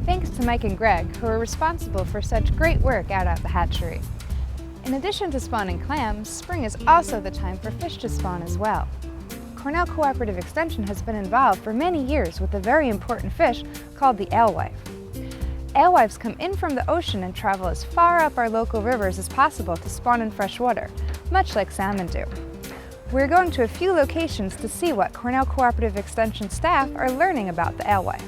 Thanks to Mike and Greg, who are responsible for such great work out at the hatchery. In addition to spawning clams, spring is also the time for fish to spawn as well. Cornell Cooperative Extension has been involved for many years with a very important fish called the alewife. Alewifes come in from the ocean and travel as far up our local rivers as possible to spawn in fresh water, much like salmon do. We're going to a few locations to see what Cornell Cooperative Extension staff are learning about the alewife.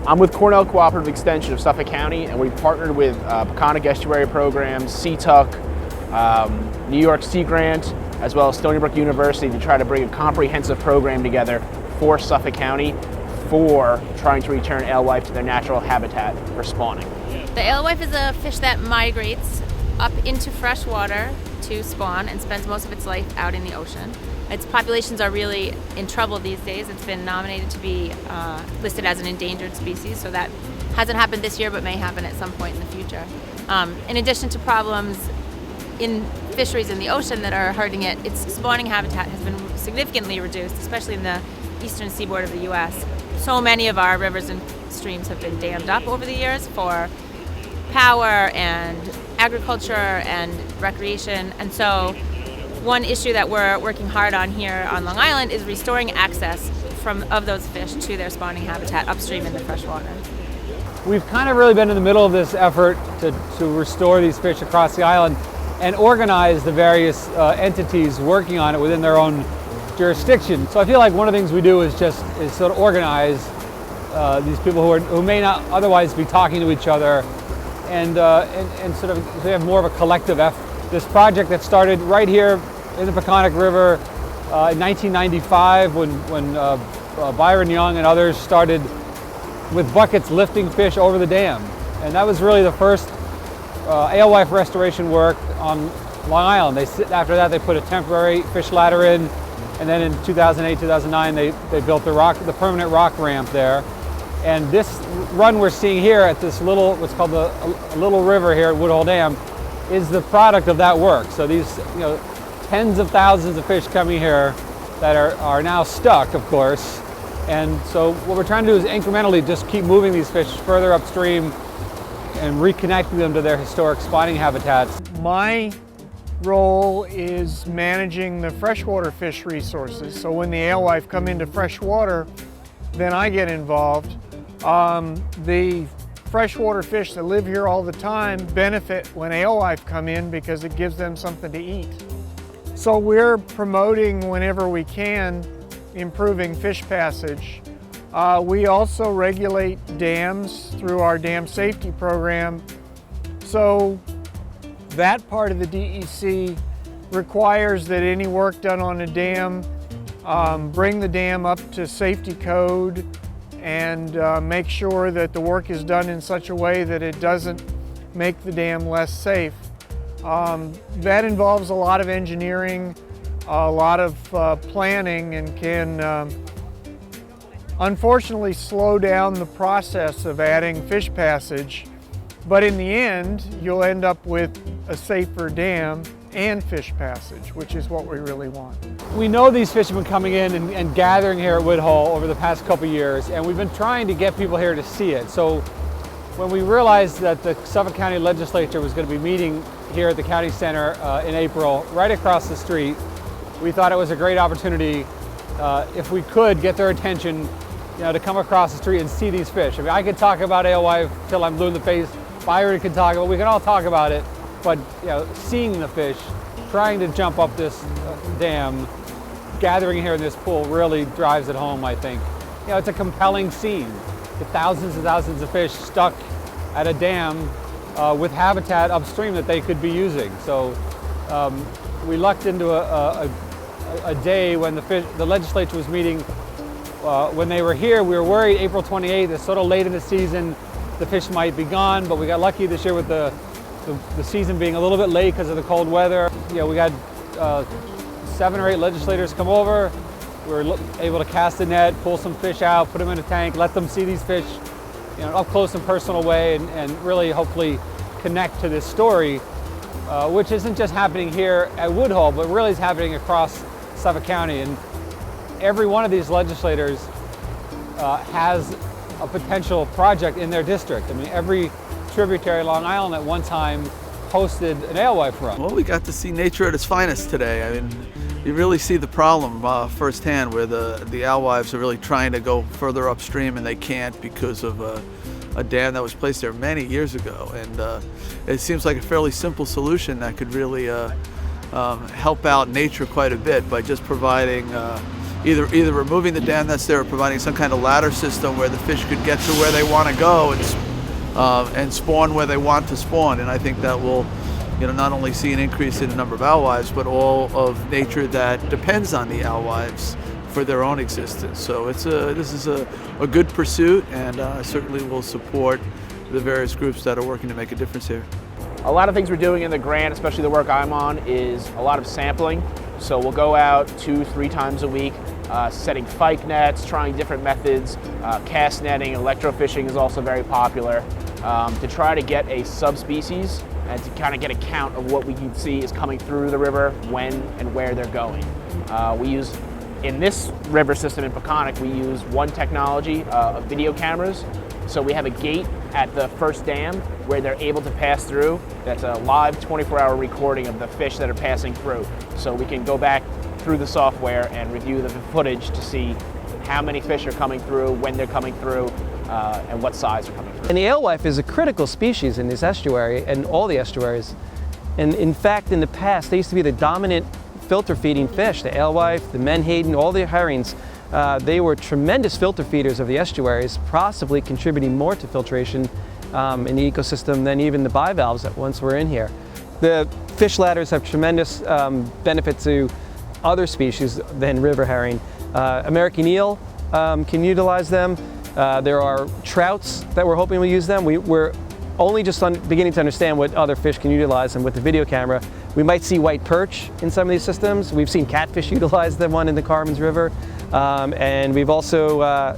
I'm with Cornell Cooperative Extension of Suffolk County, and we've partnered with Peconic Estuary Programs, CTUC, New York Sea Grant, as well as Stony Brook University to try to bring a comprehensive program together for Suffolk County for trying to return alewife to their natural habitat for spawning. The alewife is a fish that migrates up into fresh water to spawn and spends most of its life out in the ocean. Its populations are really in trouble these days. It's been nominated to be listed as an endangered species, so that hasn't happened this year but may happen at some point in the future. In addition to problems in fisheries in the ocean that are hurting it, its spawning habitat has been significantly reduced, especially in the eastern seaboard of the U.S. So many of our rivers and streams have been dammed up over the years for power and agriculture and recreation, and so one issue that we're working hard on here on Long Island is restoring access of those fish to their spawning habitat upstream in the freshwater. We've kind of really been in the middle of this effort to restore these fish across the island and organize the various entities working on it within their own jurisdiction. So I feel like one of the things we do is sort of organize these people who may not otherwise be talking to each other, and sort of so we have more of a collective effort. This project that started right here in the Peconic River in 1995 when Byron Young and others started with buckets lifting fish over the dam. And that was really the first alewife restoration work on Long Island. After that they put a temporary fish ladder in, and then in 2008, 2009 they built the permanent rock ramp there. And this run we're seeing here at this what's called a little river here at Woodhull Dam is the product of that work. So these tens of thousands of fish coming here that are now stuck, of course. And so what we're trying to do is incrementally just keep moving these fish further upstream and reconnecting them to their historic spawning habitats. My role is managing the freshwater fish resources. So when the alewife come into freshwater, then I get involved. The freshwater fish that live here all the time benefit when alewife come in because it gives them something to eat. So we're promoting whenever we can improving fish passage. We also regulate dams through our dam safety program. So that part of the DEC requires that any work done on a dam bring the dam up to safety code and make sure that the work is done in such a way that it doesn't make the dam less safe. That involves a lot of engineering, a lot of planning, and can unfortunately slow down the process of adding fish passage. But in the end, you'll end up with a safer dam and fish passage, which is what we really want. We know these fish have been coming in and gathering here at Woodhull over the past couple years, and we've been trying to get people here to see it. So when we realized that the Suffolk County Legislature was going to be meeting here at the County Center in April, right across the street, we thought it was a great opportunity, if we could get their attention, to come across the street and see these fish. I mean, I could talk about alewife till I'm blue in the face. Byron could talk about it. We can all talk about it, but seeing the fish, trying to jump up this dam, gathering here in this pool really drives it home, I think. It's a compelling scene. The thousands and thousands of fish stuck at a dam with habitat upstream that they could be using. So we lucked into a day when the legislature was meeting. When they were here, we were worried April 28th, it's sort of late in the season, the fish might be gone, but we got lucky this year with the season being a little bit late because of the cold weather. We got 7 or 8 legislators come over. We were able to cast a net, pull some fish out, put them in a tank, let them see these fish up close and personal way, and really hopefully connect to this story, which isn't just happening here at Woodhull, but really is happening across Suffolk County. And every one of these legislators has a potential project in their district. I mean, every tributary along Island at one time hosted an alewife run. Well, we got to see nature at its finest today. I mean, you really see the problem firsthand, where the alewives are really trying to go further upstream and they can't because of a dam that was placed there many years ago. And it seems like a fairly simple solution that could really help out nature quite a bit by just providing either removing the dam that's there or providing some kind of ladder system where the fish could get to where they want to go and spawn where they want to spawn. And I think that will, not only see an increase in the number of alewives, but all of nature that depends on the alewives for their own existence. So this is a good pursuit, and I certainly will support the various groups that are working to make a difference here. A lot of things we're doing in the grant, especially the work I'm on, is a lot of sampling. So we'll go out 2-3 times a week, setting fyke nets, trying different methods. Cast netting, electrofishing is also very popular, to try to get a subspecies and to kind of get a count of what we can see is coming through the river, when and where they're going. In this river system in Peconic, we use one technology of video cameras. So we have a gate at the first dam where they're able to pass through. That's a live 24-hour recording of the fish that are passing through. So we can go back through the software and review the footage to see how many fish are coming through, when they're coming through, and what size are coming through. And the alewife is a critical species in this estuary and all the estuaries. And in fact, in the past, they used to be the dominant filter feeding fish. The alewife, the menhaden, all the herrings, they were tremendous filter feeders of the estuaries, possibly contributing more to filtration in the ecosystem than even the bivalves that once were in here. The fish ladders have tremendous benefit to other species than river herring. American eel can utilize them. There are trouts that we're hoping will use them. We're only just beginning to understand what other fish can utilize them with the video camera. We might see white perch in some of these systems. We've seen catfish utilize the one in the Carmen's River. And we've also,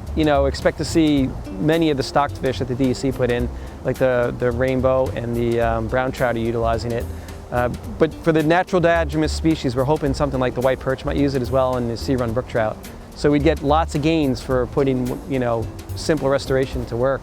expect to see many of the stocked fish that the DEC put in, like the rainbow and the brown trout are utilizing it. But for the natural diagenous species, we're hoping something like the white perch might use it as well, and the sea-run brook trout. So we'd get lots of gains for putting, simple restoration to work.